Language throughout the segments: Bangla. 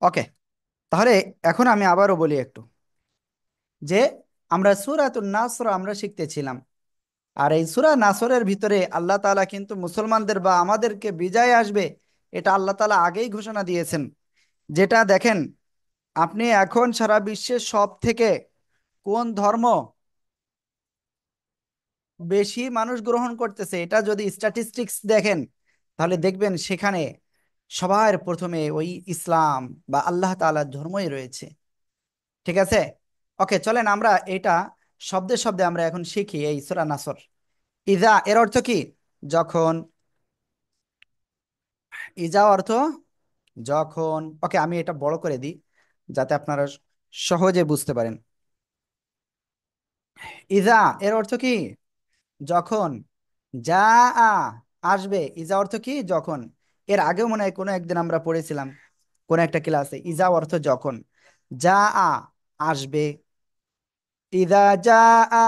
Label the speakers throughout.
Speaker 1: ওকে, তাহলে এখন আমি আবারও বলি একটু যে আমরা সূরাতুন নাসর আমরা শিখতেছিলাম। আর এই সূরা নাসরের ভিতরে আল্লাহ তাআলা কিন্তু মুসলমানদের বা আমাদেরকে বিজয় আসবে, এটা আল্লাহ তাআলা আগেই ঘোষণা দিয়েছেন। যেটা দেখেন, আপনি এখন সারা বিশ্বের সব থেকে কোন ধর্ম বেশি মানুষ গ্রহণ করতেছে, এটা যদি স্ট্যাটিস্টিক্স দেখেন, তাহলে দেখবেন সেখানে সবার প্রথমে ওই ইসলাম বা আল্লাহ তাআলার ধর্মই রয়েছে। ঠিক আছে, ওকে, চলেন আমরা এটা শব্দে শব্দে আমরা এখন শিখি। এই সূরা নাসর, ইজা এর অর্থ কি? যখন। ইজা অর্থ যখন। ওকে, আমি এটা বড় করে দিই যাতে আপনারা সহজে বুঝতে পারেন। ইজা এর অর্থ কি? যখন। যা আ আসবে, ইজা অর্থ কি? যখন। এর আগেও মনে হয় কোনো একদিন আমরা পড়েছিলাম কোন একটা ক্লাসে, ইজা অর্থ যখন। যা আ আসবে। ইদা যা আ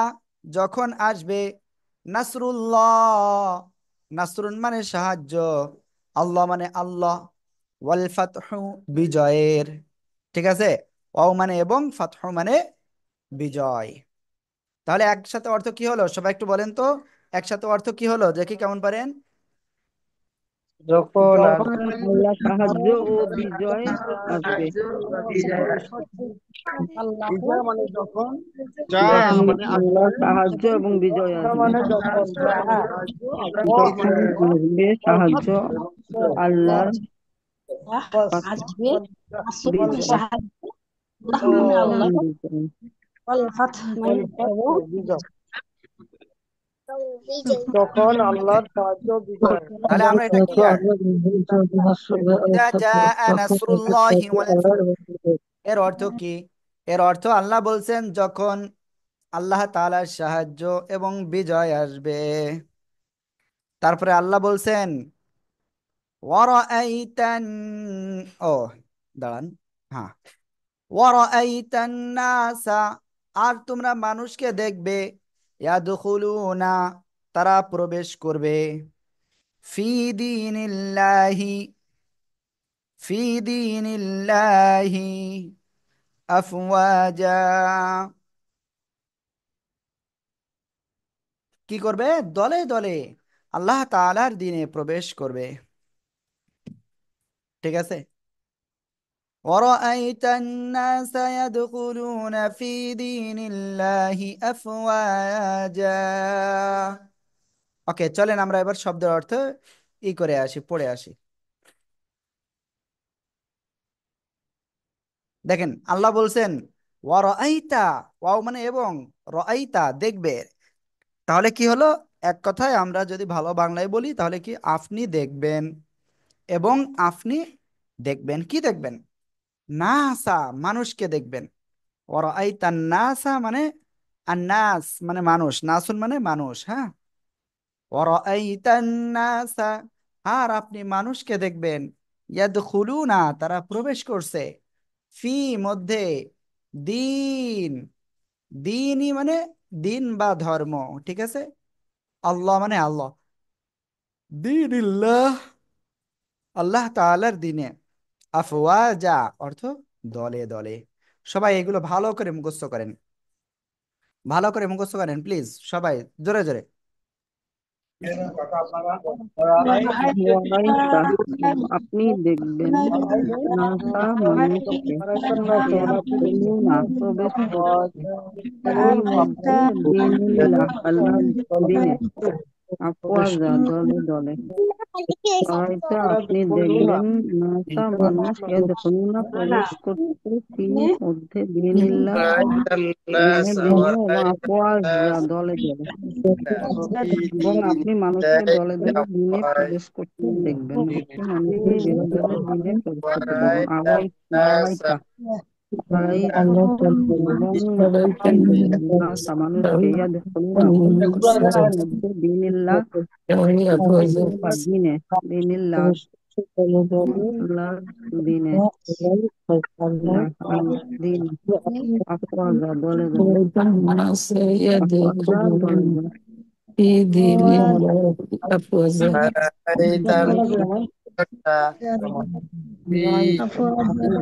Speaker 1: যখন আসবে। নাসরুল্লাহ, নাসরুন মানে সাহায্য, আল্লাহ মানে আল্লাহ, ওয়াল ফাতহু বিজয়ের। ঠিক আছে, ওয়াও মানে এবং, ফাতহু মানে বিজয়। তাহলে একসাথে অর্থ কি হলো সবাই একটু বলেন তো, একসাথে অর্থ কি হলো দেখি কেমন পারেন।
Speaker 2: যখন
Speaker 3: যখন
Speaker 2: আল্লাহ সাহায্য ও বিজয় আসবে।
Speaker 3: আল্লাহ মানে যখন, যা
Speaker 2: যখন
Speaker 3: মানে
Speaker 2: আল্লাহ
Speaker 3: আসবে,
Speaker 2: সাহায্য এবং বিজয় আসবে।
Speaker 3: মানে যখন, যা
Speaker 2: যখন
Speaker 3: মানে
Speaker 2: আসবে সাহায্য আল্লাহর
Speaker 3: আসবে, নাসর মানে
Speaker 2: বিজয়
Speaker 3: সাহায্য, আল্লাহ মানে আল্লাহ,
Speaker 2: বিজয়।
Speaker 3: ওয়াল ফাতহ মানে এবং,
Speaker 4: তখন আল্লাহর সাহায্য বিজয়।
Speaker 1: তাহলে আমরা এটা ক্লিয়ার। ইদা জাআ নাসরুল্লাহি ওয়াল ফাতহ এর অর্থ কি? এর অর্থ আল্লাহ বলছেন যখন আল্লাহ তাআলার সাহায্য এবং বিজয় আসবে। তারপরে আল্লাহ বলছেন ওয়ারাআইতান, ও দাঁড়ান, হ্যাঁ, ওয়ারাআইতান নাসা, আর তোমরা মানুষকে দেখবে, ইয়াদখুলুনা, তারা প্রবেশ করবে, ফি দীনিল্লাহি, ফি দীনিল্লাহি আফওয়াজা, কি করবে? দলে দলে আল্লাহ তাআলার দিনে প্রবেশ করবে। ঠিক আছে, ورأيت الناس يدخلون في دين الله أفواجا। ওকে, চলেন আমরা এবার শব্দের অর্থ করে আসি, পড়ে আসি। দেখেন আল্লাহ বলছেন ওয়ারাআইতা, ওয়াও মানে এবং, রাআইতা দেখবে। তাহলে কি হলো? এক কথায় আমরা যদি ভালো বাংলায় বলি তাহলে কি, আপনি দেখবেন এবং আপনি দেখবেন, কি দেখবেন? নাসা, মানুষকে দেখবেন। ওয়ারাআইতান নাসা মানে, আন্নাস মানে মানুষ, নাসুন মানে মানুষ, হ্যাঁ। ওয়ারাআইতান নাসা, আর আপনি মানুষকে দেখবেন, ইয়াদখুলুনা, তারা প্রবেশ করছে, ফি মধ্যে, দিন, দিনই মানে দিন বা ধর্ম। ঠিক আছে, আল্লাহ মানে আল্লাহ, দিনিল্লাহ, আল্লাহ তাআলার দিনে, আফওয়াজা অর্থ দলে দলে। সবাই এগুলো ভালো করে মুখস্থ করেন, ভালো করে মুখস্থ করেন প্লিজ সবাই, জোরে জোরে।
Speaker 2: ওয়ারাইতা আপনি দেখবেন, নাসা মানুষকে, ইয়াদখুলুনা প্রবেশ করছে, ফি মধ্যে, দীনিল্লাহ আল্লাহর দিনে, আফওয়াজা দলে দলে। ওয়ারাইতা আপনি দেখবেন, নাসা মানুষ, ইয়াদখুলুনা প্রবেশ করছে, ফি মধ্যে, দীনিল্লাহ আল্লাহর দিনে, এবং আফওয়াজা দলে দলে। এবং আপনি মানুষকে দলে দলে দিনে প্রবেশ করতে দেখবেন, আপনি মানুষকে দলে দলে দিনে প্রবেশ করতে দেখবেন। ওয়ারাইতা ওয়ারাইতা এবং আপনি দেখবেন, নাসা মানুষকে, ইয়াদখুলুনা প্রবেশ করতে, ফির মধ্যে, দীনিল্লাহ দিনে, দীনিল্লাহ আল্লাহর দিনে, আল্লাহ দিনে, আফওয়াজা দলে দলে,
Speaker 5: الناس
Speaker 2: আফওয়াজা দলে
Speaker 5: يدخلون
Speaker 2: দলে।
Speaker 5: في دين الله أفواجا
Speaker 2: বুঝতে পারছেন? আপনি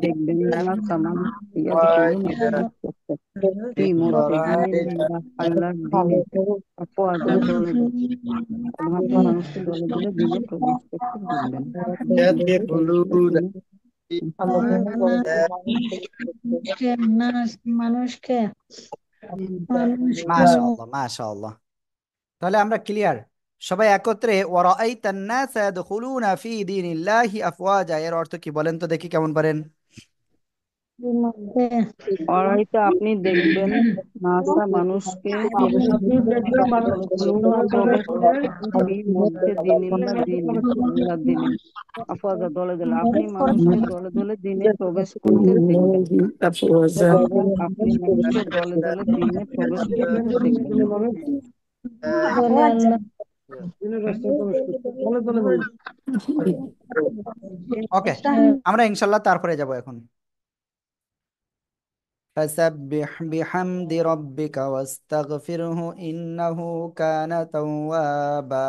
Speaker 2: দেখবেন না সামান في মধ্যে দিনিল্লাহ আল্লাহর দিনে আফওয়াজা দলে দলে সাধারণ মানুষকে দলে দলে দিনে প্রবেশ করতে দেখবেন।
Speaker 1: يدخلون
Speaker 3: মানুষকে
Speaker 1: মাশাআল্লাহ মাশাআল্লাহ। তাহলে আমরা ক্লিয়ার সবাই একত্রে ওয়ারাআইতান নাসা ইয়াদখুলুনা ফি দীনিল্লাহি আফওয়াজা, এর অর্থ কি বলেন তো দেখি কেমন পারেন?
Speaker 2: অরাইতে আপনি দেখবেন নাসা মানুষকে প্রবেশ করতেছেন ফি মধ্যে দিনিল্লাহ আল্লাহর দিনে আফওয়াজা দলে দলে আপনি মানুষকে দলে দলে দিনে প্রবেশ করতে দেখবেন। আপনি মানুষকে দলে দলে দিনে প্রবেশ করতে দেখবেন।
Speaker 1: ওকে, আমরা ইনশাআল্লাহ তারপরে যাব এখন। فسبح بحمد ربك واستغفره إنه كان توابا।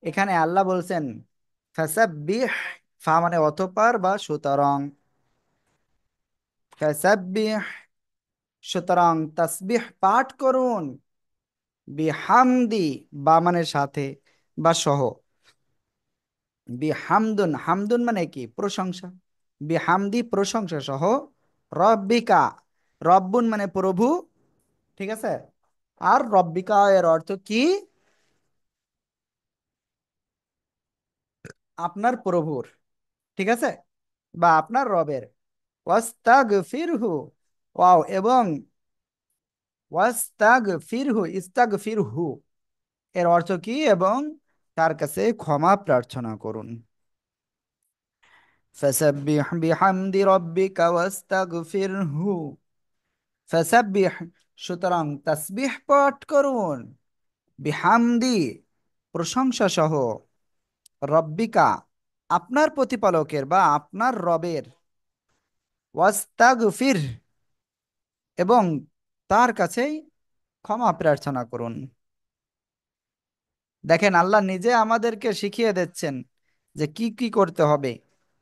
Speaker 1: এখানে আল্লাহ বলছেন ফাসাব্বিহ, ফা মানে অতঃপর বা সুতরাং, ফাসাব্বিহ সুতরাং তাসবিহ পাঠ করুন, বিহামদি বা মানে সাথে বা সহ, বিহামদুন হামদুন মানে কি প্রশংসা, বিহামদি প্রশংসা সহ, রব্বিকা রব্বুন মানে প্রভু, ঠিক আছে, আর রব্বিকা এর অর্থ কি আপনার প্রভুর, ঠিক আছে, বা আপনার রবের, ওয়াস্তাগফিরহু, ওয়াও এবং ওয়াস্তাগফিরহু ইস্তাগফিরহু এর অর্থ কি এবং তার কাছে ক্ষমা প্রার্থনা করুন। ফাসাব্বিহ বিহামদি রাব্বিকা ওয়াস্তাগফিরহু, ফাসাব্বিহ সুতরাং তাসবিহ পাঠ করুন, বিহামদি প্রশংসা সহ, রব্বিকা আপনার প্রতিপালকের বা আপনার রবের, ওয়াস্তাগফির এবং তার কাছেই ক্ষমা প্রার্থনা করুন। দেখেন আল্লাহ নিজে আমাদেরকে শিখিয়ে দিচ্ছেন যে কি কি করতে হবে,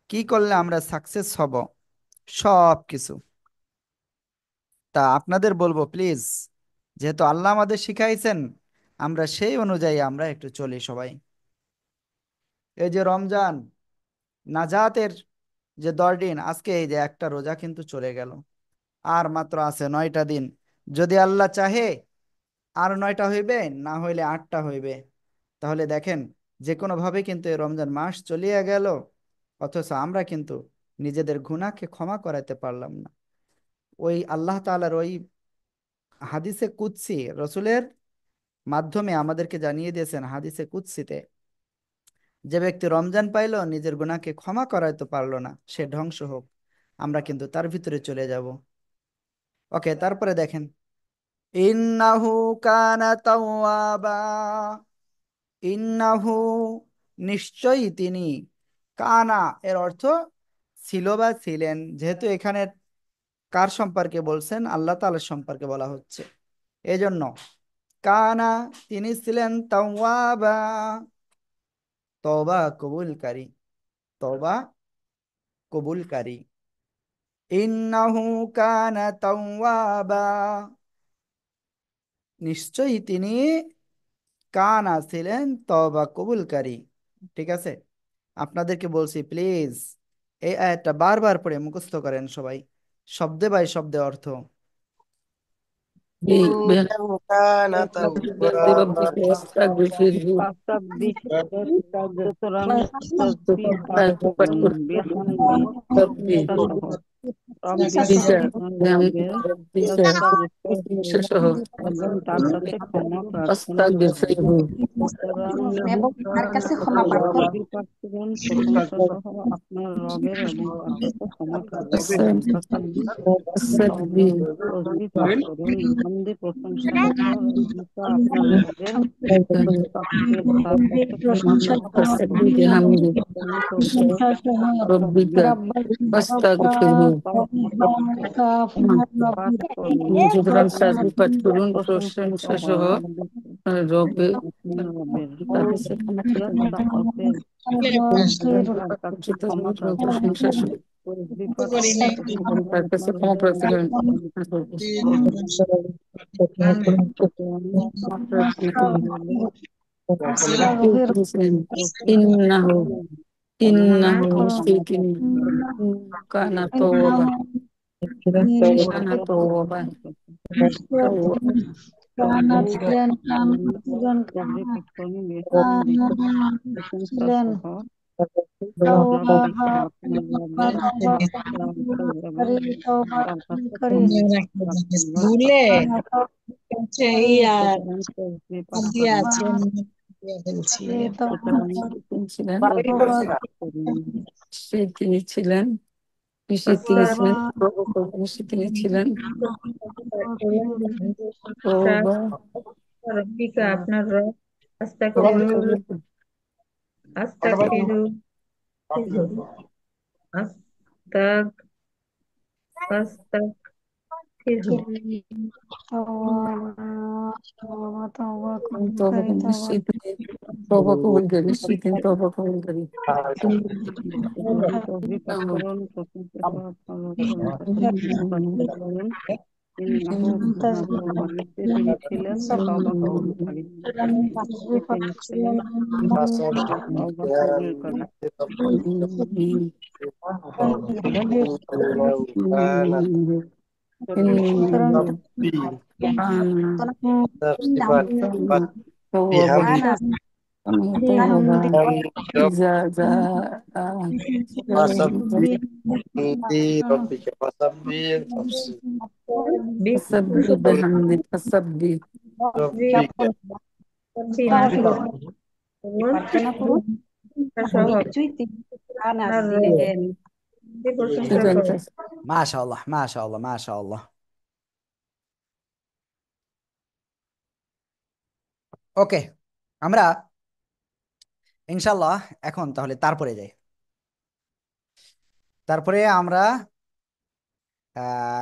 Speaker 1: কি করলে আমরা সাকসেস হব, সব কিছু। তা আপনাদের বলবো প্লিজ, যেহেতু আল্লাহ আমাদের শিখাইছেন, আমরা সেই অনুযায়ী আমরা একটু চলি সবাই। এই যে রমজান নাজাতের যে 10 দিন, আজকে এই যে একটা রোজা কিন্তু চলে গেল, আর মাত্র আছে 9টা দিন। যদি আল্লাহ চাহে আর 9টা হইবে, না হইলে 8টা হইবে। তাহলে দেখেন যে কোনো ভাবে কিন্তু এই রমজান মাস চলিয়ে গেল, অথচ আমরা কিন্তু নিজেদের গুনাহকে ক্ষমা করাতে পারলাম না। ওই আল্লাহ তাআলার ওই হাদিসে কুদসি রসুলের মাধ্যমে আমাদেরকে জানিয়ে দিয়েছেন হাদিসে কুদসিতে, যে ব্যক্তি রমজান পাইলো নিজের গুনাহকে ক্ষমা করাইতে পারলো না, সে ধ্বংস হোক। আমরা কিন্তু তার ভিতরে চলে যাব। ওকে, তারপরে দেখেন ইন্নাহু কানা তাওয়াবা, ইন্নাহু নিশ্চয়ই তিনি, কানা এর অর্থ ছিল বা ছিলেন, যেহেতু এখানে কার সম্পর্কে বলছেন, আল্লাহ তাআলার সম্পর্কে বলা হচ্ছে, এজন্য কানা তিনি ছিলেন, তাওয়াবা তওবা কবুলকারী, তওবা কবুলকারী, ইন্নাহু কানা তাওয়াবা নিশ্চয়ই তিনি, কানা ছিলেন তওবা কবুলকারী। ঠিক আছে, আপনাদেরকে বলছি প্লিজ এই আয়াতটা বারবার পড়ে মুখস্থ করেন সবাই, শব্দে বাই শব্দে অর্থ।
Speaker 4: إنه كان توابا
Speaker 2: ফাসাব্বিহ সুতরাং তাসবিহ পাঠ করুন, বিহামদি প্রশংসা সহ, রব্বিকা আপনার রবের, ওয়াস্তাগফির এবং তার কাছে ক্ষমা প্রার্থনা করুন।
Speaker 3: এবং তার কাছে ক্ষমা প্রার্থনা
Speaker 2: তাসবিহ পাঠ করুন প্রশংসা সহ আপনার রবের এবং তার কাছে ক্ষমা প্রার্থনা করুন। ফাসাব্বিহ তসবিহ পাঠ করুন, বিহামদি প্রশংসা সহ, রব্বিকা আপনার রবের, ওয়াস্তাগফির তার কাছে ক্ষমা প্রার্থনা করুন। ইন্নাহু
Speaker 3: প্রশংসা সহ
Speaker 2: নিশ্চয়ই
Speaker 3: রব্বানা
Speaker 2: পাঠ করুন,
Speaker 5: সুতরাং সাজবি পাঠ করুন
Speaker 2: প্রশংসিত
Speaker 5: প্রশংসা সহ
Speaker 2: হন
Speaker 5: রবে
Speaker 2: আপনি রবের,
Speaker 5: তার কাছে ক্ষমা প্রার্থনা
Speaker 2: ইয়াস্তা হতেন তার কাছে
Speaker 5: উচ্চতর
Speaker 2: ক্ষমা প্রার্থনা
Speaker 5: প্রশংসা সহ
Speaker 2: বিপদ
Speaker 5: এবং তার কাছে ক্ষমা প্রার্থনা করেন। ক্ষমা প্রার্থনা করুন। তিনি ছিলেন ইন্নাহু ইন্নাহু নিশ্চয়ই কানা তওয়াবা কানা তওয়াবা
Speaker 2: প্রশংসা সহ রব্বিকা আপনার রবের তার কাছে ক্ষমা প্রার্থনা
Speaker 6: ভুলে
Speaker 2: সুতরাং তসবিহ পাঠ
Speaker 6: দিয়ে
Speaker 2: করুন,
Speaker 6: আছেন ফেলছি
Speaker 2: সুতরাং
Speaker 5: তিনি ছিলেন
Speaker 2: তসবিহ পাঠ করুন,
Speaker 5: নিশ্চয়ই তিনি ছিলেন নিশ্চয়ই তিনি ছিলেন নিশ্চয়ই তিনি ছিলেন তওবা
Speaker 7: রব্বিকা আপনার রব আস্তাগফিরু আস্তাগফিরু আস্তাগ আস্তাগফিরু
Speaker 5: তওবা নিশ্চয়ই তিনি তওবা কবুলকারী নিশ্চয়ই তিনি তওবা কবুলকারী
Speaker 2: সুতরাং তসবিহ পাঠ করুন, প্রশংসা সহ আপনার রবের কাছে ক্ষমা প্রার্থনা করুন, ইন্নাহু কানা তাওয়াবা নিশ্চয়ই তিনি ছিলেন তওবা কবুলকারী, নিশ্চয়ই তিনি ছিলেন তওবা কবুলকারী।
Speaker 5: فسبح بحمد فسبح
Speaker 7: মানে
Speaker 3: প্রার্থনা করুন
Speaker 7: সহ
Speaker 3: নিশ্চয়ই তিনি গান
Speaker 7: আপনার
Speaker 3: দিলেন।
Speaker 7: প্রশংসা করুন।
Speaker 1: মাশাআল্লাহ মাশাআল্লাহ মাশাআল্লাহ। ওকে, আমরা ইনশাল্লাহ এখন তাহলে তারপরে যাই। তারপরে আমরা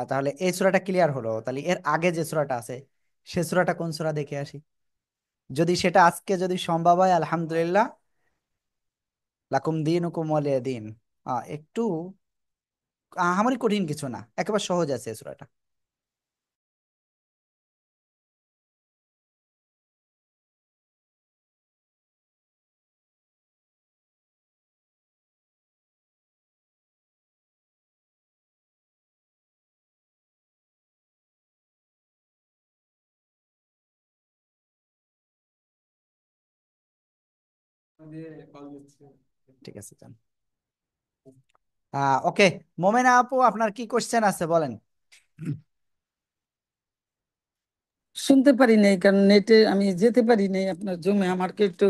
Speaker 1: তাহলে এই সূরাটা ক্লিয়ার হলো, তাহলে এর আগে যে সূরাটা আছে সে সূরাটা কোন সূরা দেখে আসি। যদি সেটা আজকে যদি সম্ভব হয় আলহামদুলিল্লাহ, লাকুম দীনুকুম ওয়ালিয়া দিন। একটু আহামরি কঠিন কিছু না, একেবারে সহজ আছে এই সূরাটা। ঠিক আছে যান। ওকে, মোমেনা আপু আপনার কি কোশ্চেন আছে বলেন।
Speaker 5: শুনতে পারি নাই কারণ নেটে আমি যেতে পারি নাই আপনার জমে। আমাকে একটু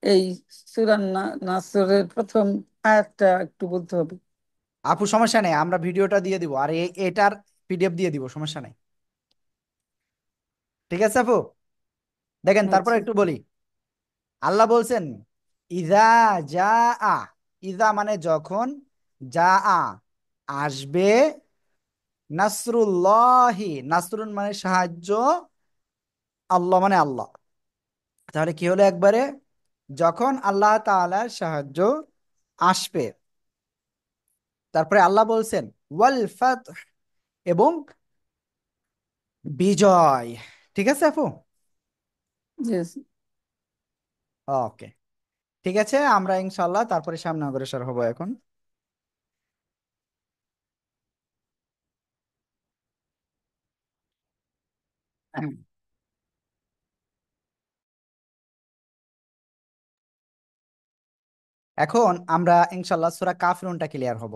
Speaker 5: এই সূরা নাসরের প্রথম আয়াতটা একটু বলতে হবে।
Speaker 1: আপু সমস্যা নেই, আমরা ভিডিওটা দিয়ে দিব আর এটার পিডিএফ দিয়ে দিব, সমস্যা নেই। ঠিক আছে আপু, দেখেন তারপর
Speaker 5: আচ্ছা
Speaker 1: একটু বলি। আল্লাহ বলছেন ইজা যা আ, ইজা মানে যখন, যা আ আসবে, নাসরুল্লাহি, নাসরুন মানে সাহায্য, আল্লাহ মানে আল্লাহ। তাহলে কি হলো একবারে, যখন আল্লাহ তাআলার সাহায্য আসবে। তারপরে আল্লাহ বলছেন ওয়াল ফাতহ, এবং বিজয়। ঠিক আছে আপু,
Speaker 5: জি
Speaker 1: ওকে ঠিক আছে। আমরা ইনশাল্লাহ তারপরে সামনে অগ্রসর হব এখন। এখন আমরা ইনশাল্লাহ সূরা কাফিরুনটা ক্লিয়ার হব।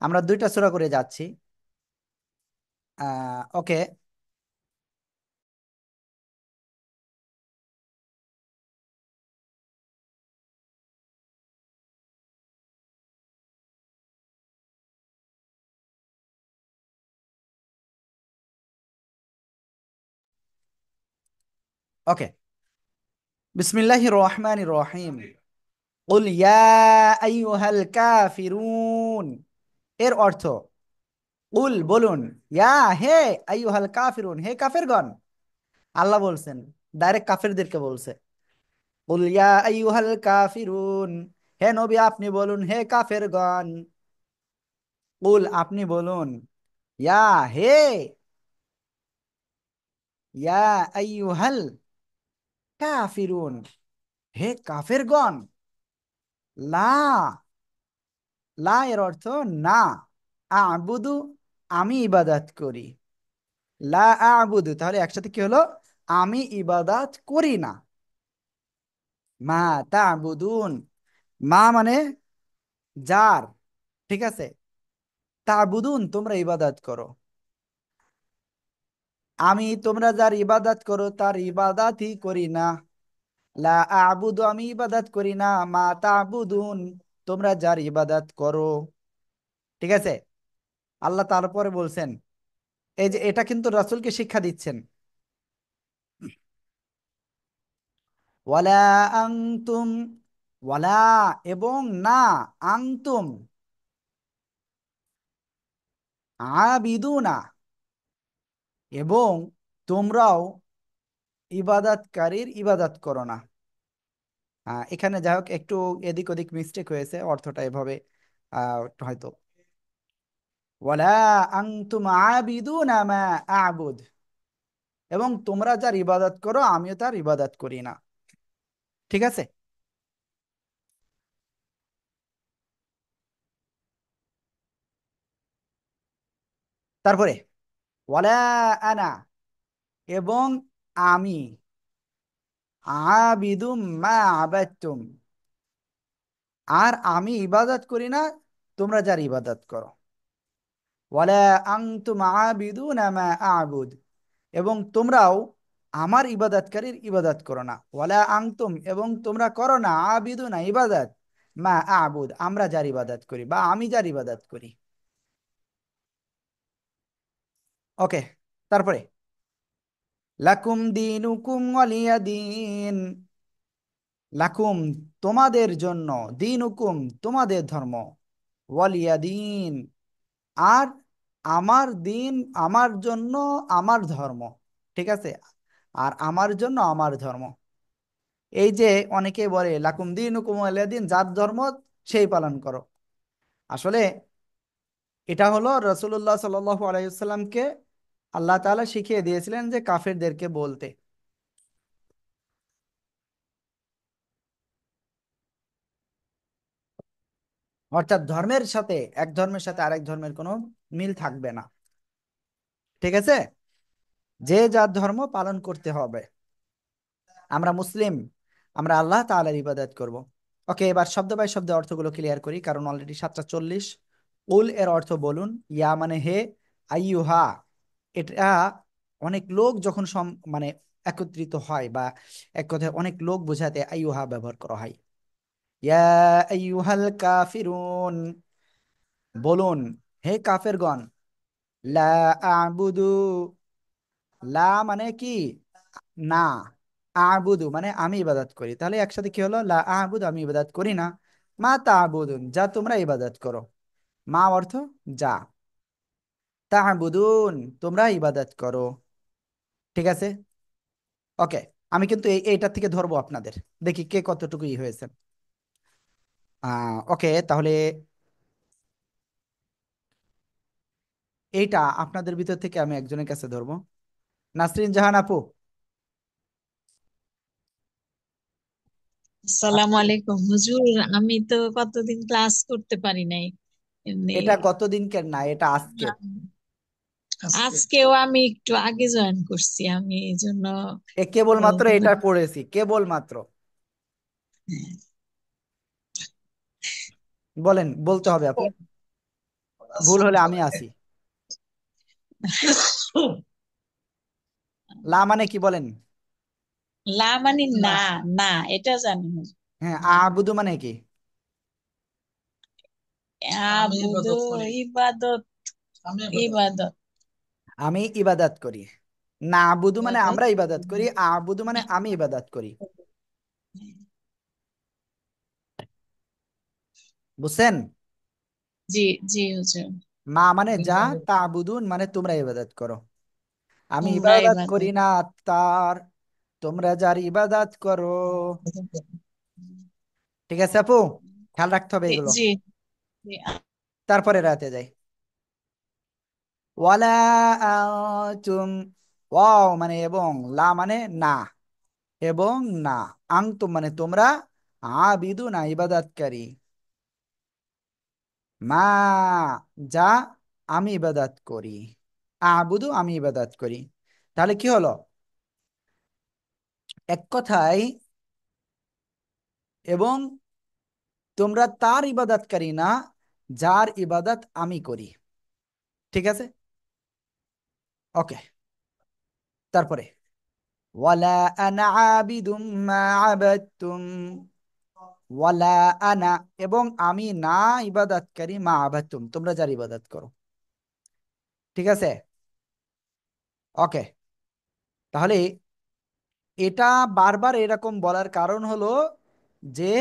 Speaker 1: আমরা দুইটা সূরা করে যাচ্ছি। ওকে, ওকে, বিসমিল্লাহির রহমানির রহিম। কুল ইয়া আইয়ুহাল কাফিরুন, এর অর্থ কুল বলুন, ইয়া হে আইয়ুহাল কাফিরুন, হে কাফেরগণ। আল্লাহ বলছেন, ডাইরেক্ট কাফেরদেরকে বলছে। কুল ইয়া আইয়ুহাল কাফিরুন, হে নবী আপনি বলুন, হে কাফেরগণ। কুল আপনি বলুন, ইয়া হে, ইয়া আইয়ুহাল কাফিরুন, হে কাফেরগণ। লা, লা এর অর্থ না। আবুদু, আমি ইবাদত করি। লা আবুদু, তাহলে একসাথে কি হলো? আমি ইবাদত করি না। মা তাবুদুন, মা মানে যার, ঠিক আছে। তাবুদুন তোমরা ইবাদত করো। আমি তোমরা যার ইবাদত করো তার ইবাদতই করি না। লা আবুদু, আমি ইবাদত করি না। মা তাবুদুন, তোমরা যার ইবাদত করো। ঠিক আছে। আল্লাহ তারপরে বলছেন, এই যে এটা কিন্তু রাসূলকে শিক্ষা দিচ্ছেন। ওয়ালা আনতুম, ওয়ালা এবং না, আনতুম আবিদুনা, এবং তোমরাও ইবাদতকারীর ইবাদত করো না। এখানে যাই হোক একটু এদিক ওদিক মিস্টেক হয়েছে, অর্থটা এভাবে হয়তো। ওয়ালা আনতুম আবিদুনা মা আবুদ, এবং তোমরা যার ইবাদত করো আমিও তার ইবাদত করি না। ঠিক আছে। তারপরে ওয়ালা আনা, এবং আমি আবিদুম মা আবাদতুম, আর আমি ইবাদত করি না তোমরা যার ইবাদত করো। ওয়ালা আনতুম আবিদুনা মা আবুদ, এবং তোমরাও আমার ইবাদতকারীর ইবাদত করো না। ওয়ালা আনতুম, এবং তোমরা করো না, আবিদুনা ইবাদত, মা আবুদ আমরা যার ইবাদত করি বা আমি যার ইবাদত করি। ওকে। তারপরে লাকুম দিনুকুম ওয়ালিয়া দিন, লাকুম তোমাদের জন্য, দিনুকুম তোমাদের ধর্ম, ওয়ালিয়া দিন আর আমার দিন, আমার জন্য আমার ধর্ম। ঠিক আছে। আর আমার জন্য আমার ধর্ম। এই যে অনেকে বলে লাকুম দিনুকুম ওয়ালিয়া দিন, যার ধর্ম সেই পালন করো। আসলে এটা হলো রাসূলুল্লাহ সাল্লাল্লাহু আলাইহি ওয়াসাল্লামকে আল্লাহ তাআলা শিখিয়ে দিয়েছিলেন যে কাফেরদেরকে বলতে। অর্থাৎ ধর্মের সাথে, এক ধর্মের সাথে আরেক ধর্মের কোনো মিল থাকবে না। ঠিক আছে। যে যার ধর্ম পালন করতে হবে। আমরা মুসলিম, আমরা আল্লাহ তাআলার ইবাদত করব। ওকে, এবার শব্দ বাই শব্দ অর্থগুলো ক্লিয়ার করি, কারণ অলরেডি 7:40। উল এর অর্থ বলুন, ইয়া মানে হে, আইয়ুহা এটা অনেক লোক যখন মানে একত্রিত হয় বা এক কথায় অনেক লোক বোঝাতে আইয়ুহা ব্যবহার করা হয়। ইয়া আইয়ুহাল কাফিরুন, বলুন হে কাফেরগণ। লা আবুদু, লা মানে কি না, আবুদু মানে আমি ইবাদত করি। তাহলে একসাথে কি হলো? লা আবুদু আমি ইবাদত করি না। মা তাবুদুন যা তোমরা ইবাদত করো। মা অর্থ যা, তাবুদুন তোমরা ইবাদত করো। ঠিক আছে। ওকে। আমি কিন্তু এইটার থেকে ধরবো আপনাদের, দেখি কে কতটুকু হয়েছে। ওকে, তাহলে এইটা আপনাদের ভিতর থেকে আমি একজনের কাছে ধরবো। নাসরিন জাহান আপু।
Speaker 8: আসসালামু আলাইকুম হুজুর। আমি তো কতদিন ক্লাস করতে পারি নাই এমনি।
Speaker 1: এটা কতদিনকার না, এটা আজকের।
Speaker 8: আজকেও আমি একটু আগে জয়েন করছি, আমি এই জন্য
Speaker 1: কেবলমাত্র
Speaker 8: মনে
Speaker 1: এটা পড়েছি, কেবলমাত্র। বলেন, বলতে হবে আপু, ভুল হলে আমি আসি। লা মানে কি বলেন?
Speaker 8: লা মানে না, না এটা জানি হুজুর।
Speaker 1: হ্যাঁ, আবুদু মানে কি?
Speaker 8: আবুদু ইবাদত, ইবাদত।
Speaker 1: আমি ইবাদত করি। না আবুদু মানে আমরা ইবাদত করি, আবুদু মানে আমি ইবাদত করি। বুঝছেন?
Speaker 8: জি, জি হুজুর।
Speaker 1: মা মানে যা, তাবুদুন মানে তোমরা ইবাদত করো। আমি
Speaker 8: তোমরা
Speaker 1: ইবাদত
Speaker 8: এবার
Speaker 1: করি না তার, তোমরা যার ইবাদত করো। ঠিক আছে আপু, খেয়াল রাখতে হবে এগুলো।
Speaker 8: জি জি।
Speaker 1: তারপরে রাতে যাই। ওয়ালা আনতুম, ওয়াও মানে এবং, লা মানে না, এবং না, আনতুম মানে তোমরা, আবিদুন ইবাদতকারী, মা যা আমি ইবাদত করি, আবুদু আমি ইবাদত করি। তাহলে কি হলো, এক কথায় এবং তোমরা তার ইবাদতকারী না, যার ইবাদত আমি করি। ঠিক আছে, ওকে। তারপরে ওয়ালা আনা আবিদুম মা আবাদতুম, ওয়ালা আনা এবং আমি না ইবাদতকারী, মা আবাদতুম তোমরা যার ইবাদত করো। ঠিক আছে, ওকে। তাহলে এটা বারবার এরকম বলার কারণ হলো যে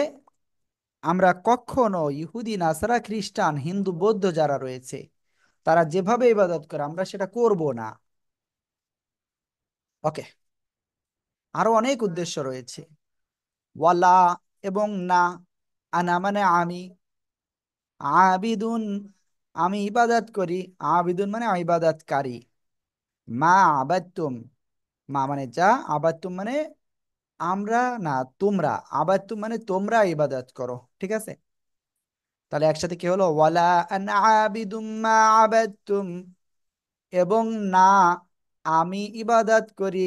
Speaker 1: আমরা কখনো ইহুদি, নাসারা, খ্রিস্টান, হিন্দু, বৌদ্ধ যারা রয়েছে তারা যেভাবে ইবাদত করে আমরা সেটা করব না। ওকে, আরো অনেক উদ্দেশ্য রয়েছে। ওয়ালা এবং না, আনা মানে আমি, আবিদুন আমি ইবাদত করি, আবিদুন মানে ইবাদতকারী, মা আবাদতুম মা মানে যা, আবাদতুম মানে আমরা না তোমরা, আবাদতুম মানে তোমরা ইবাদত করো। ঠিক আছে, তাহলে একসাথে কি হলো, ওয়ালা আন আবিদুম মা আবাদতুম এবং না আমি ইবাদত করি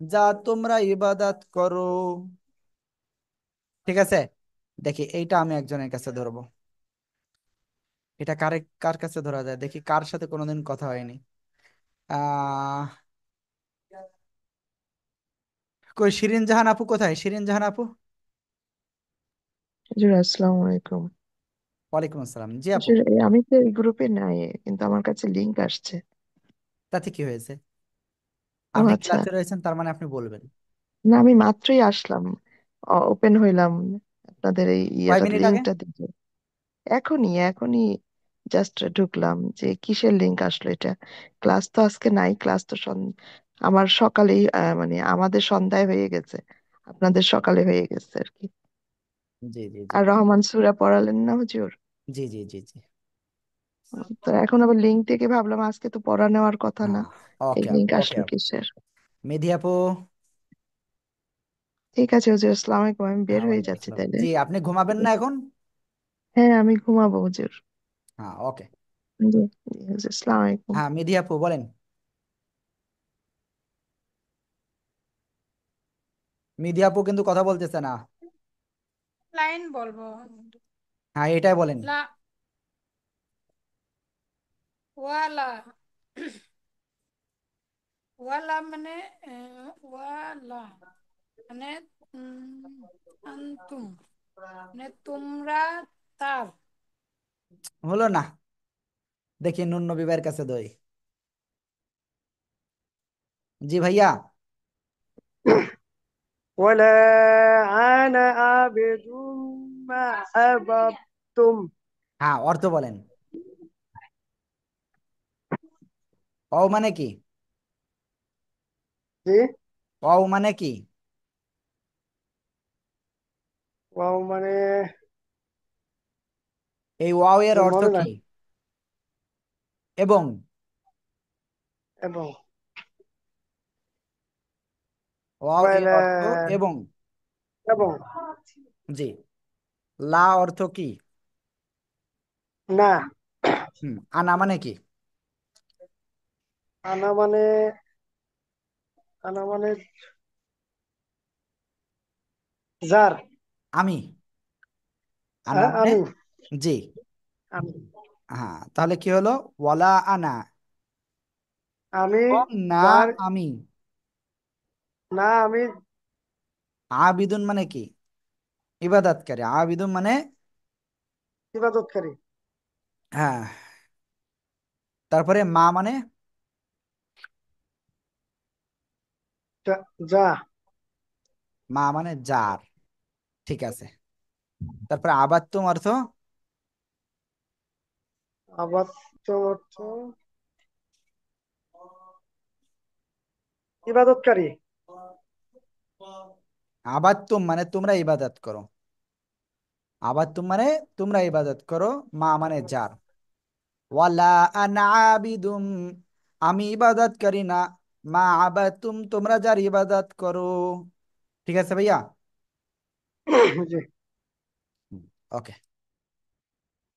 Speaker 1: যা তোমরা ইবাদত করো। ঠিক আছে, দেখি এইটা আমি একজনের কাছে ধরবো। এটা কার কার কাছে ধরা যায় দেখি, কার সাথে কোনোদিন কথা হয়নি। আহ কই শিরিন জাহান আপু কোথায়, শিরিন জাহান আপু?
Speaker 6: হুজুর আসসালামু আলাইকুম।
Speaker 1: ওয়ালাইকুম আসসালাম, জি আপু।
Speaker 6: হুজুর আমি তো এই গ্রুপে নাই, কিন্তু আমার কাছে লিংক আসছে।
Speaker 1: তাতে কি হয়েছে,
Speaker 6: ও
Speaker 1: আপনি
Speaker 6: আচ্ছা।
Speaker 1: ক্লাসে রয়েছেন তার মানে আপনি বলবেন।
Speaker 6: না, আমি মাত্রই আসলাম, ওপেন হইলাম আপনাদের এই
Speaker 1: কয়
Speaker 6: ইয়েটা,
Speaker 1: মিনিট আগে?
Speaker 6: লিংকটা দিতে। এখনই এখনই জাস্ট ঢুকলাম, যে কিসের লিংক আসলো এটা। ক্লাস তো আজকে নাই, ক্লাস তো আমার সকালেই, মানে আমাদের সন্ধ্যায় হয়ে গেছে, আপনাদের সকালে হয়ে গেছে আর কি।
Speaker 1: জি জি জি
Speaker 6: আর রহমান সূরা পড়ালেন না হুজুর?
Speaker 1: জি জি জি জি।
Speaker 6: তো এখন আবার লিঙ্ক থেকে ভাবলাম আজকে তো পড়া নেওয়ার কথা না,
Speaker 1: হ্যাঁ,
Speaker 6: এই
Speaker 1: ওকে আপু,
Speaker 6: লিঙ্ক
Speaker 1: ওকে
Speaker 6: আসলো
Speaker 1: আপু।
Speaker 6: কিসের?
Speaker 1: মেধি আপু।
Speaker 6: ঠিক আছে হুজুর, আসসালামু আলাইকুম, আমি বের
Speaker 1: হ্যাঁ,
Speaker 6: হয়ে
Speaker 1: ওয়ালাইকুম
Speaker 6: যাচ্ছি
Speaker 1: আসসালাম।
Speaker 6: তাইলে।
Speaker 1: জি, আপনি ঘুমাবেন না এখন?
Speaker 6: হ্যাঁ, আমি ঘুমাবো হুজুর।
Speaker 1: হ্যাঁ, ওকে।
Speaker 6: জি জি হুজুর, আসসালামু আলাইকুম।
Speaker 1: হ্যাঁ, মেধি আপু বলেন। মেধি আপু কিন্তু কথা বলতেছে না।
Speaker 9: লাইন বলবো।
Speaker 1: হ্যাঁ, এটাই বলেন।
Speaker 9: লা ওয়ালা ওয়ালা মানে ওয়ালা মানে আন্তুম মানে তোমরা তার।
Speaker 1: হলো না, দেখি নুন নবী ভাইয়ের কাছে দই। জি ভাইয়া।
Speaker 4: ولا أنا عابد ما عبدتم.
Speaker 1: হ্যাঁ, অর্থ বলেন। ও মানে কি?
Speaker 4: জি।
Speaker 1: ও মানে কি?
Speaker 4: ওয়াও মানে,
Speaker 1: এই ওয়াও এর
Speaker 4: জি
Speaker 1: অর্থ
Speaker 4: মনে
Speaker 1: কি?
Speaker 4: নাই।
Speaker 1: এবং,
Speaker 4: এবং,
Speaker 1: ওয়াও এর
Speaker 4: ওয়ালা,
Speaker 1: অর্থ এবং।
Speaker 4: এবং,
Speaker 1: জি, লা অর্থ কি?
Speaker 4: না।
Speaker 1: আনা মানে কি?
Speaker 4: আনা মানে, আনা মানে যার।
Speaker 1: আমি, আনা মানে,
Speaker 4: আমি,
Speaker 1: জি।
Speaker 4: আমি,
Speaker 1: হ্যাঁ, তাহলে কি হলো, ওয়ালা আনা
Speaker 4: আমি
Speaker 1: এবং না
Speaker 4: যার,
Speaker 1: আমি।
Speaker 4: না আমি
Speaker 1: আবিদুন মানে কি? ইবাদতকারী। আবিদুন মানে,
Speaker 4: ইবাদতকারী।
Speaker 1: হ্যাঁ। তারপরে মা মানে,
Speaker 4: যা।
Speaker 1: মা মানে যার। ঠিক আছে, তারপরে আবাত্তুম অর্থ,
Speaker 4: আবাদ, উত্তম অর্থ ইবাদতকারী।
Speaker 1: আবাদতুম মানে তোমরা ইবাদত করো। আবাদতুম মানে তোমরা ইবাদত করো। মা মানে যার। ওয়ালা আনা আবিদুম, আমি ইবাদত করি না। মা আবাদতুম, তোমরা যার ইবাদত করো। ঠিক আছে ভাইয়া?
Speaker 4: জি।
Speaker 1: ওকে,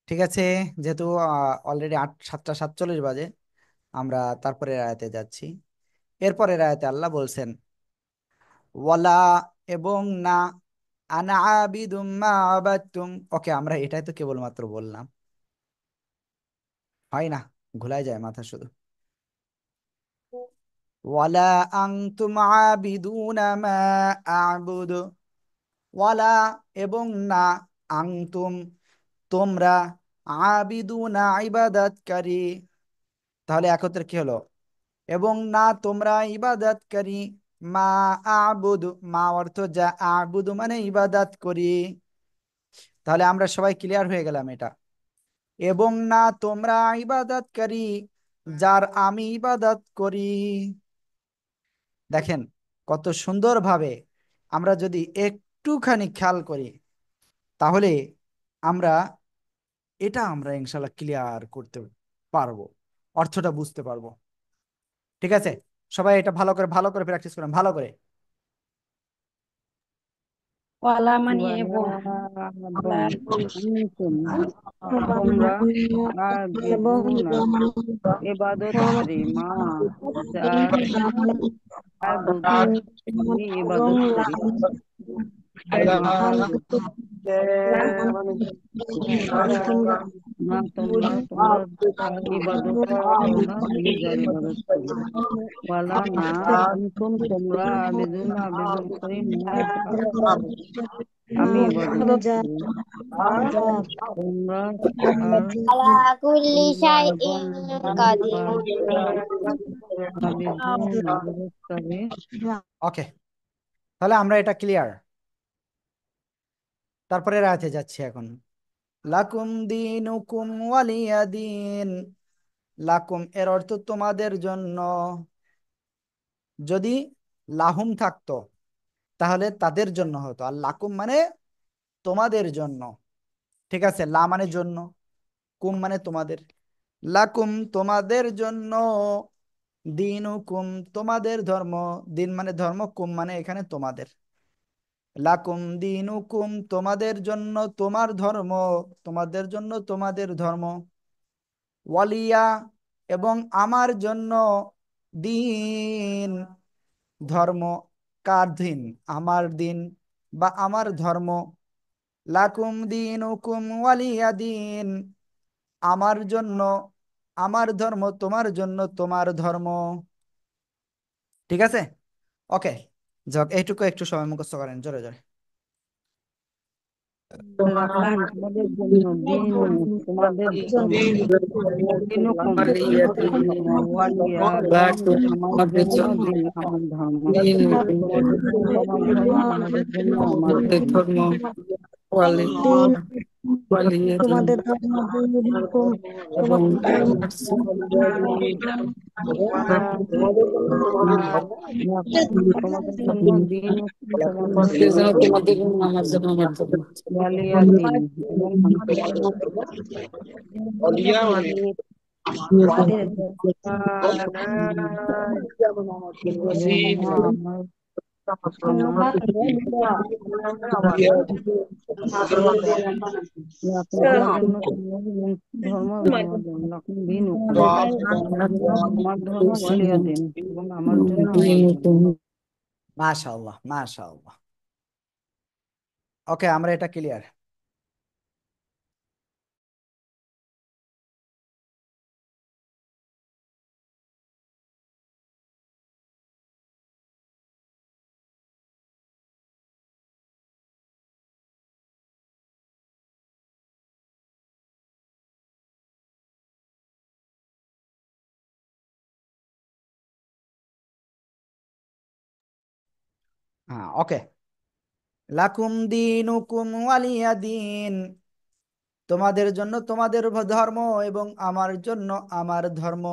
Speaker 1: ঠিক আছে। যেহেতু অলরেডি 7টা 47 বাজে, আমরা তারপরে আয়াতে যাচ্ছি। এরপরের আয়াতে আল্লাহ বলছেন ওয়ালা এবং না, আনা আবিদুম মা আবাদতুম। ওকে, আমরা এটাই তো কেবলমাত্র বললাম, হয় না? ঘুলাই যায় মাথা শুধু। ওয়ালা আনতুম আবিদুনা মা আবুদু। ওয়ালা এবং না, আনতুম তোমরা, আবিদুনা ইবাদতকারী। তাহলে একত্রে কি হলো? এবং না তোমরা ইবাদতকারী। মা আবুদু, মা অর্থ যা, আবুদু মানে ইবাদত করি। তাহলে আমরা সবাই ক্লিয়ার হয়ে গেলাম এটা। এবং না তোমরা ইবাদতকারী, যার আমি ইবাদত করি। দেখেন কত সুন্দরভাবে, আমরা যদি একটুখানি খেয়াল করি তাহলে আমরা আমরা ইনশাল্লাহ ক্লিয়ার করতে পারবো, অর্থটা বুঝতে পারবো। ঠিক আছে, সবাই এটা ভালো করে ভালো করে প্র্যাকটিস করেন, ভালো করে।
Speaker 3: ওয়ালা মানে
Speaker 2: ওয়ালা
Speaker 3: এবং,
Speaker 2: এবং আনতুম তোমরা
Speaker 3: এবং
Speaker 2: আবিদুনা ইবাদতকারী মা যার আবুদু আমি ইবাদত করি। না তোমরা তোমরা তার ইবাদত করো না, আমি যার ইবাদত করি। ওয়ালা না আনতুম তোমরা আবেদুন আবেদন করি না যার আমি ইবাদত করি। তোমরা তার
Speaker 10: على كل شيء
Speaker 2: এবং তোমরা
Speaker 10: قدير
Speaker 2: তার আবেদুন ইবাদত করি।
Speaker 1: ওকে, তাহলে আমরা এটা ক্লিয়ার। তারপরে রাতে যাচ্ছি এখন। লাকুম দিনুকুম ওয়ালিয়া দিন। লাকুম এর অর্থ তোমাদের জন্য। যদি লাহুম থাকতো তাহলে তাদের জন্য হতো, আর লাকুম মানে তোমাদের জন্য। ঠিক আছে, লা মানে জন্য, কুম মানে তোমাদের। লাকুম তোমাদের জন্য, দিনুকুম তোমাদের ধর্ম। দিন মানে ধর্ম, কুম মানে এখানে তোমাদের। লাকুম দিনুকুম তোমাদের জন্য তোমার ধর্ম, তোমাদের জন্য তোমাদের ধর্ম। ওয়ালিয়া এবং আমার জন্য, দিন ধর্ম। কার দিন? আমার দিন বা আমার ধর্ম। লাকুম দিনুকুম ওয়ালিয়া দিন, আমার জন্য আমার ধর্ম, তোমার জন্য তোমার ধর্ম। ঠিক আছে, ওকে। যাক, এইটুকু একটু সময় মুখস্থ করেন জোরে জোরে।
Speaker 2: লাকুম তোমাদের জন্য, দিন তোমাদের ধর্ম, দিনুকুম
Speaker 5: ওয়ালিয়া
Speaker 2: তোমাদের
Speaker 5: দিন,
Speaker 2: ধর্ম, ওয়ালিয়া দিন
Speaker 5: লাকুম
Speaker 2: আমার
Speaker 5: আমাদের
Speaker 2: জন্য,
Speaker 5: জন্য,
Speaker 2: দিন আমার ধর্ম।
Speaker 5: দিনুকুম
Speaker 2: তোমাদের জন্য তোমার ধর্ম, আমাদের জন্য আমার
Speaker 5: আমাদের
Speaker 2: ধর্ম।
Speaker 5: ধর্ম। ওয়ালিয়া
Speaker 3: দিন
Speaker 5: ওয়ালিয়া দিন
Speaker 3: তোমাদের ধর্ম, দিনুকুম
Speaker 5: এবং
Speaker 3: তোমাদের ধর্ম।
Speaker 2: লাকুম তোমাদের জন্য, দিনুকুম তোমাদের
Speaker 5: আমাদের
Speaker 2: জন্য,
Speaker 5: জন্য তোমাদের জন্য, আমার জন্য আমার জন্য।
Speaker 2: ওয়ালিয়া দিন এবং আমার ধর্ম। এবং আমার আমার তোমাদের জন্য তোমাদের ধর্ম এবং আমার ধর্ম। লাকুম দিনুকুম তোমাদের জন্য তোমার ধর্ম, ওয়ালিয়া দিন এবং আমার জন্য আমার ধর্ম।
Speaker 5: দিনুকুম।
Speaker 1: মাশাআল্লাহ মাশাআল্লাহ। ওকে, আমরা এটা ক্লিয়ার। হ্যাঁ, ওকে। লাকুম দিনুকুম ওয়ালিয়া দিন, তোমাদের জন্য তোমাদের ধর্ম এবং আমার জন্য আমার ধর্ম।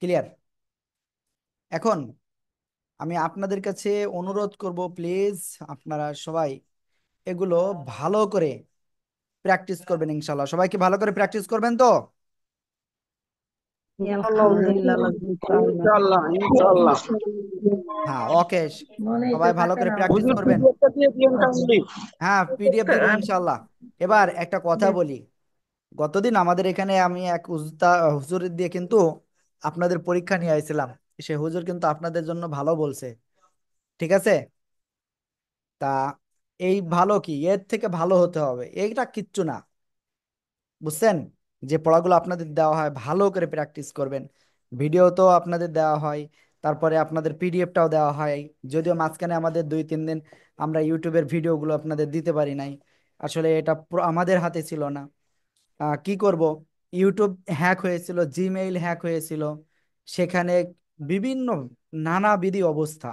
Speaker 1: ক্লিয়ার? এখন আমি আপনাদের কাছে অনুরোধ করব, প্লিজ আপনারা সবাই এগুলো ভালো করে প্র্যাকটিস করবেন ইনশাল্লাহ। সবাই কি ভালো করে প্র্যাকটিস করবেন তো?
Speaker 2: আলহামদুলিল্লাহ, ইনশাআল্লাহ।
Speaker 4: ইনশাআল্লাহ ইনশাআল্লাহ।
Speaker 1: হ্যাঁ, ওকে, সবাই ভালো করে প্র্যাকটিস
Speaker 4: হুজুর
Speaker 1: করবেন।
Speaker 4: পিডিএফটা দিয়ে দিয়েন কাইন্ডলি।
Speaker 1: হ্যাঁ, পিডিএফ দিব ইনশাল্লাহ। এবার একটা কথা বলি, গতদিন আমাদের এখানে আমি এক হুজুর দিয়ে কিন্তু আপনাদের পরীক্ষা নিয়ে আইছিলাম। সে হুজুর কিন্তু আপনাদের জন্য ভালো বলছে, ঠিক আছে? তা এই ভালো কি, এর থেকে ভালো হতে হবে এইটা কিচ্ছু না, বুঝছেন? যে পড়াগুলো আপনাদের দেওয়া হয় ভালো করে প্র্যাকটিস করবেন। ভিডিও তো আপনাদের দেওয়া হয়, তারপরে আপনাদের পিডিএফটাও দেওয়া হয়। যদিও মাঝখানে আমাদের 2-3 দিন আমরা ইউটিউবের ভিডিওগুলো আপনাদের দিতে পারি নাই, আসলে এটা পুরো আমাদের হাতে ছিল না। কি করব, ইউটিউব হ্যাক হয়েছিল, জিমেইল হ্যাক হয়েছিল, সেখানে বিভিন্ন নানাবিধি অবস্থা।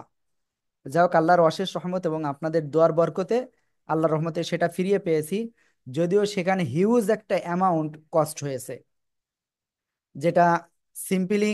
Speaker 1: যাই হোক, আল্লাহর অশেষ রহমত এবং আপনাদের দোয়ার বরকতে আল্লাহর রহমতে সেটা ফিরিয়ে পেয়েছি। যদিও সেখানে হিউজ একটা অ্যামাউন্ট কস্ট হয়েছে, যেটা সিম্পলি